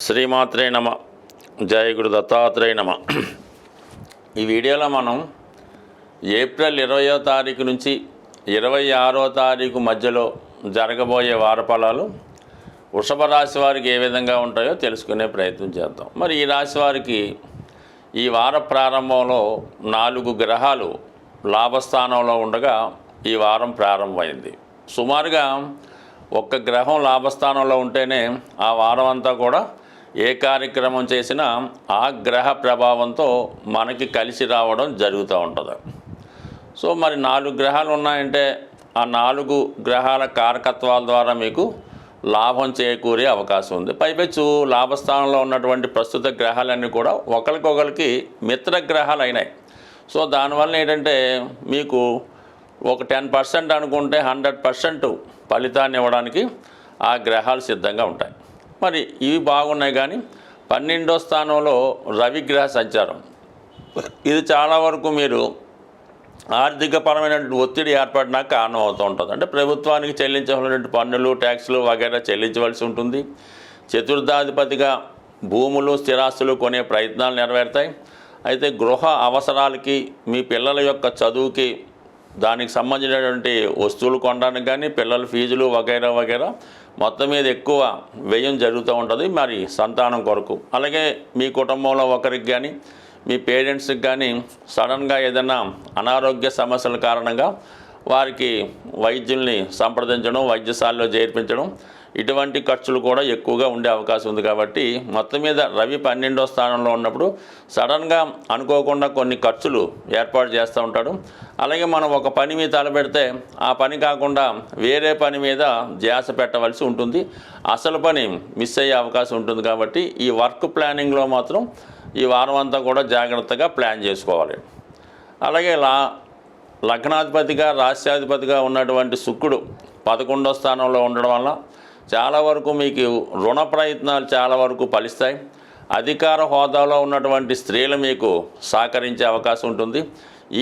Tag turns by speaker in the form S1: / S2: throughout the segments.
S1: శ్రీమాత్రే నమ. జయ గురు దత్తాత్రేయ నమ. ఈ వీడియోలో మనం ఏప్రిల్ 20వ తారీఖు నుంచి 26వ తారీఖు మధ్యలో జరగబోయే వారఫలాలు వృషభ రాశి వారికి ఏ విధంగా ఉంటాయో తెలుసుకునే ప్రయత్నం చేద్దాం. మరి ఈ రాశి వారికి ఈ వార ప్రారంభంలో 4 గ్రహాలు లాభస్థానంలో ఉండగా ఈ వారం ప్రారంభమైంది. సుమారుగా ఒక్క గ్రహం లాభస్థానంలో ఉంటేనే ఆ వారం అంతా కూడా ఏ కార్యక్రమం చేసినా ఆ గ్రహ ప్రభావంతో మనకి కలిసి రావడం జరుగుతూ ఉంటుంది. సో మరి 4 గ్రహాలు ఉన్నాయంటే ఆ 4 గ్రహాల కారకత్వాల ద్వారా మీకు లాభం చేకూరే అవకాశం ఉంది. పైపెచ్చు లాభస్థానంలో ఉన్నటువంటి ప్రస్తుత గ్రహాలన్నీ కూడా ఒకరికొకరికి మిత్ర గ్రహాలు అయినాయి. సో దానివల్ల ఏంటంటే మీకు ఒక 10% అనుకుంటే 100% ఫలితాన్ని ఇవ్వడానికి ఆ గ్రహాలు సిద్ధంగా ఉంటాయి. మరి ఇవి బాగున్నాయి. కానీ 12వ స్థానంలో రవి గ్రహ సంచారం, ఇది చాలా వరకు మీరు ఆర్థికపరమైనటువంటి ఒత్తిడి ఏర్పడినాక కారణం అవుతూ ఉంటుంది. అంటే ప్రభుత్వానికి చెల్లించవలసినటువంటి పన్నులు, ట్యాక్సులు వగైరా చెల్లించవలసి ఉంటుంది. చతుర్థాధిపతిగా భూములు, స్థిరాస్తులు కొనే ప్రయత్నాలు నెరవేరుతాయి. అయితే గృహ అవసరాలకి, మీ పిల్లల యొక్క చదువుకి, దానికి సంబంధించినటువంటి వస్తువులు కొనడానికి కానీ, పిల్లల ఫీజులు వగైరా వగైరా మొత్తం మీద ఎక్కువ వ్యయం జరుగుతూ ఉంటుంది మరి సంతానం కొరకు. అలాగే మీ కుటుంబంలో ఒకరికి కానీ, మీ పేరెంట్స్కి కానీ సడన్గా ఏదైనా అనారోగ్య సమస్యల కారణంగా వారికి వైద్యుల్ని సంప్రదించడం, వైద్యశాలలో చేర్పించడం, ఇటువంటి ఖర్చులు కూడా ఎక్కువగా ఉండే అవకాశం ఉంది. కాబట్టి మొత్తం మీద రవి 12వ స్థానంలో ఉన్నప్పుడు సడన్గా అనుకోకుండా కొన్ని ఖర్చులు ఏర్పాటు చేస్తూ ఉంటాడు. అలాగే మనం ఒక పని మీద తలపెడితే ఆ పని కాకుండా వేరే పని మీద ధ్యాస పెట్టవలసి ఉంటుంది. అసలు పని మిస్ అయ్యే అవకాశం ఉంటుంది. కాబట్టి ఈ వర్క్ ప్లానింగ్లో మాత్రం ఈ వారం అంతా కూడా జాగ్రత్తగా ప్లాన్ చేసుకోవాలి. అలాగే లగ్నాధిపతిగా, రాష్ట్రాధిపతిగా ఉన్నటువంటి శుక్రుడు 11వ స్థానంలో ఉండడం వల్ల చాలా వరకు మీకు రుణ ప్రయత్నాలు చాలా వరకు ఫలిస్తాయి. అధికార హోదాలో ఉన్నటువంటి స్త్రీలు మీకు సహకరించే అవకాశం ఉంటుంది.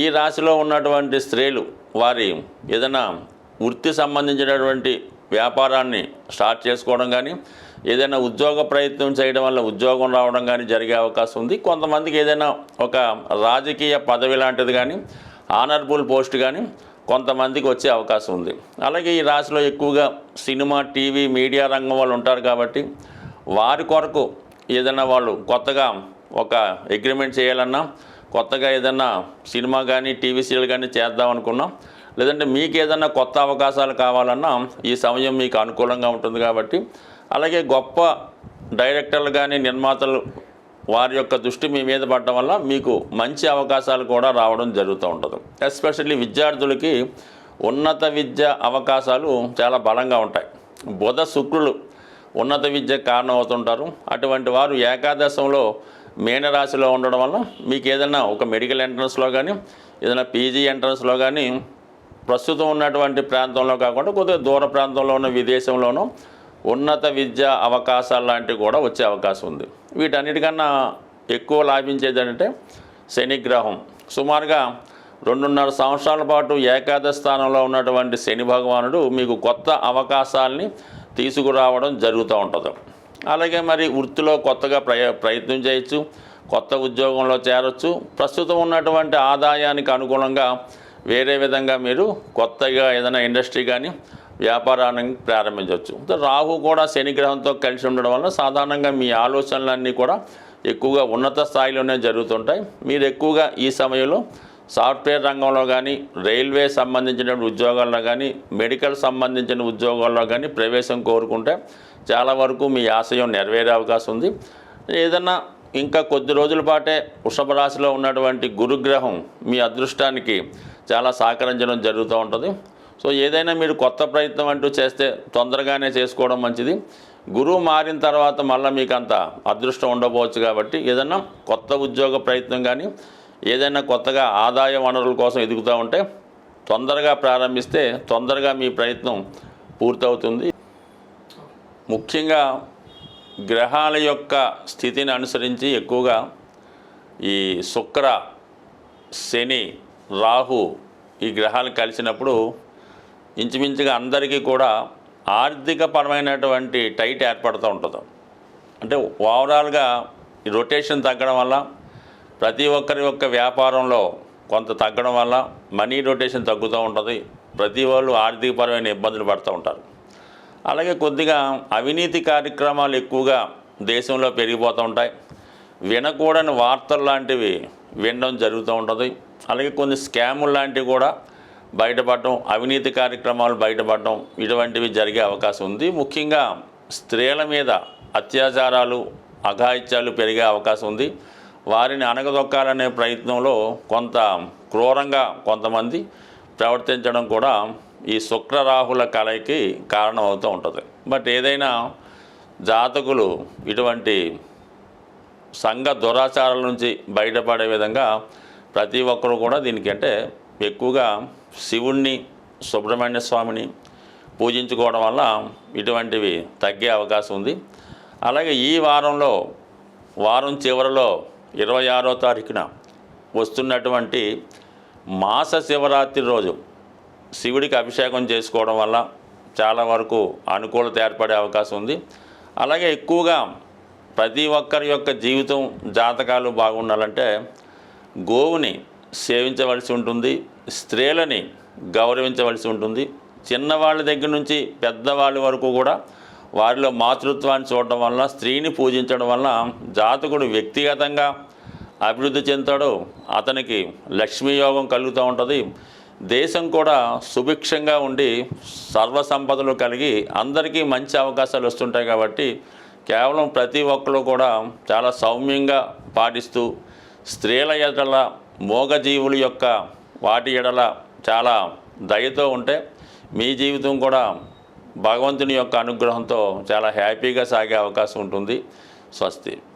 S1: ఈ రాశిలో ఉన్నటువంటి స్త్రీలు వారి ఏదైనా వృత్తి సంబంధించినటువంటి వ్యాపారాన్ని స్టార్ట్ చేసుకోవడం కానీ, ఏదైనా ఉద్యోగ ప్రయత్నం చేయడం వల్ల ఉద్యోగం రావడం కానీ జరిగే అవకాశం ఉంది. కొంతమందికి ఏదైనా ఒక రాజకీయ పదవి లాంటిది కానీ, ఆనరబుల్ పోస్ట్ కానీ కొంతమందికి వచ్చే అవకాశం ఉంది. అలాగే ఈ రాశిలో ఎక్కువగా సినిమా, టీవీ, మీడియా రంగం వాళ్ళు ఉంటారు. కాబట్టి వారి కొరకు ఏదైనా వాళ్ళు కొత్తగా ఒక అగ్రిమెంట్ చేయాలన్నా, కొత్తగా ఏదైనా సినిమా కానీ, టీవీ సీరియల్ కానీ చేద్దాం అనుకున్నాం, లేదంటే మీకు ఏదైనా కొత్త అవకాశాలు కావాలన్నా ఈ సమయం మీకు అనుకూలంగా ఉంటుంది. కాబట్టి అలాగే గొప్ప డైరెక్టర్లు కానీ, నిర్మాతలు వారి యొక్క దృష్టి మీ మీద పడడం వల్ల మీకు మంచి అవకాశాలు కూడా రావడం జరుగుతూ ఉంటుంది. ఎస్పెషల్లీ విద్యార్థులకి ఉన్నత విద్య అవకాశాలు చాలా బలంగా ఉంటాయి. బుధ, శుక్రులు ఉన్నత విద్యకు కారణం అవుతుంటారు. అటువంటి వారు ఏకాదశంలో మీనరాశిలో ఉండడం వల్ల మీకు ఏదైనా ఒక మెడికల్ ఎంట్రన్స్లో కానీ, ఏదైనా పీజీ ఎంట్రన్స్లో కానీ, ప్రస్తుతం ఉన్నటువంటి ప్రాంతంలో కాకుండా కొద్దిగా దూర ప్రాంతంలో ఉన్న విదేశంలోనూ ఉన్నత విద్యా అవకాశాలు లాంటివి కూడా వచ్చే అవకాశం ఉంది. వీటన్నిటికన్నా ఎక్కువ లాభించేది అంటే శనిగ్రహం. సుమారుగా 2.5 సంవత్సరాల పాటు ఏకాదశ స్థానంలో ఉన్నటువంటి శని భగవానుడు మీకు కొత్త అవకాశాలని తీసుకురావడం జరుగుతూ ఉంటుంది. అలాగే మరి వృత్తిలో కొత్తగా ప్రయత్నం చేయొచ్చు, కొత్త ఉద్యోగంలో చేరొచ్చు. ప్రస్తుతం ఉన్నటువంటి ఆదాయానికి అనుగుణంగా వేరే విధంగా మీరు కొత్తగా ఏదైనా ఇండస్ట్రీ కానీ, వ్యాపారాన్ని ప్రారంభించవచ్చు. రాహు కూడా శనిగ్రహంతో కలిసి ఉండడం వల్ల సాధారణంగా మీ ఆలోచనలన్నీ కూడా ఎక్కువగా ఉన్నత స్థాయిలోనే జరుగుతుంటాయి. మీరు ఎక్కువగా ఈ సమయంలో సాఫ్ట్వేర్ రంగంలో కానీ, రైల్వే సంబంధించిన ఉద్యోగాల్లో కానీ, మెడికల్ సంబంధించిన ఉద్యోగాల్లో కానీ ప్రవేశం కోరుకుంటే చాలా వరకు మీ ఆశయం నెరవేరే అవకాశం ఉంది. ఏదన్నా ఇంకా కొద్ది రోజుల పాటే వృషభ రాశిలో ఉన్నటువంటి గురుగ్రహం మీ అదృష్టానికి చాలా సహకరించడం జరుగుతూ ఉంటుంది. సో ఏదైనా మీరు కొత్త ప్రయత్నం అంటూ చేస్తే తొందరగానే చేసుకోవడం మంచిది. గురువు మారిన తర్వాత మళ్ళీ మీకు అంత అదృష్టం ఉండకపోవచ్చు. కాబట్టి ఏదైనా కొత్త ఉద్యోగ ప్రయత్నం కానీ, ఏదైనా కొత్తగా ఆదాయ వనరుల కోసం ఎదుగుతూ ఉంటే తొందరగా ప్రారంభిస్తే తొందరగా మీ ప్రయత్నం పూర్తవుతుంది. ముఖ్యంగా గ్రహాల యొక్క స్థితిని అనుసరించి ఎక్కువగా ఈ శుక్ర, శని, రాహు ఈ గ్రహాలు కలిసినప్పుడు ఇంచుమించుగా అందరికీ కూడా ఆర్థికపరమైనటువంటి టైట్ ఏర్పడుతూ ఉంటుంది. అంటే ఓవరాల్గా ఈ రొటేషన్ తగ్గడం వల్ల ప్రతి ఒక్కరి యొక్క వ్యాపారంలో కొంత తగ్గడం వల్ల మనీ రొటేషన్ తగ్గుతూ ఉంటుంది. ప్రతి వాళ్ళు ఆర్థికపరమైన ఇబ్బందులు పడుతూ ఉంటారు. అలాగే కొద్దిగా అవినీతి కార్యక్రమాలు ఎక్కువగా దేశంలో పెరిగిపోతూ ఉంటాయి. వినకూడని వార్తలు లాంటివి వినడం జరుగుతూ ఉంటుంది. అలాగే కొన్ని స్కాములు లాంటివి కూడా బయటపడటం, అవినీతి కార్యక్రమాలు బయటపడటం ఇటువంటివి జరిగే అవకాశం ఉంది. ముఖ్యంగా స్త్రీల మీద అత్యాచారాలు, అఘాయిత్యాలు పెరిగే అవకాశం ఉంది. వారిని అణగదొక్కాలనే ప్రయత్నంలో కొంత క్రూరంగా కొంతమంది ప్రవర్తించడం కూడా ఈ శుక్రరాహుల కలయికి కారణం అవుతూ ఉంటుంది. బట్ ఏదైనా జాతకులు ఇటువంటి సంఘ దురాచారాల నుంచి బయటపడే విధంగా ప్రతి ఒక్కరు కూడా దీనికి అంటే ఎక్కువగా శివుణ్ణి, సుబ్రహ్మణ్య స్వామిని పూజించుకోవడం వల్ల ఇటువంటివి తగ్గే అవకాశం ఉంది. అలాగే ఈ వారం చివరిలో 26వ తారీఖున వస్తున్నటువంటి మాస శివరాత్రి రోజు శివుడికి అభిషేకం చేసుకోవడం వల్ల చాలా వరకు అనుకూలత ఏర్పడే అవకాశం ఉంది. అలాగే ఎక్కువగా ప్రతి ఒక్కరి యొక్క జీవితం, జాతకాలు బాగుండాలంటే గోవుని సేవించవలసి ఉంటుంది, స్త్రీలని గౌరవించవలసి ఉంటుంది. చిన్నవాళ్ళ దగ్గర నుంచి పెద్దవాళ్ళ వరకు కూడా వారిలో మాతృత్వాన్ని చూడడం వల్ల, స్త్రీని పూజించడం వల్ల జాతకుడు వ్యక్తిగతంగా అభివృద్ధి చెందుతాడు. అతనికి లక్ష్మీయోగం కలుగుతూ ఉంటుంది. దేశం కూడా సుభిక్షంగా ఉండి సర్వసంపదలు కలిగి అందరికీ మంచి అవకాశాలు వస్తుంటాయి. కాబట్టి కేవలం ప్రతి ఒక్కరు కూడా చాలా సౌమ్యంగా పాటిస్తూ స్త్రీల ఎడల, మూగజీవుల యొక్క వాటి ఎడల చాలా దయతో ఉంటే మీ జీవితం కూడా భగవంతుని యొక్క అనుగ్రహంతో చాలా హ్యాపీగా సాగే అవకాశం ఉంటుంది. స్వస్తి.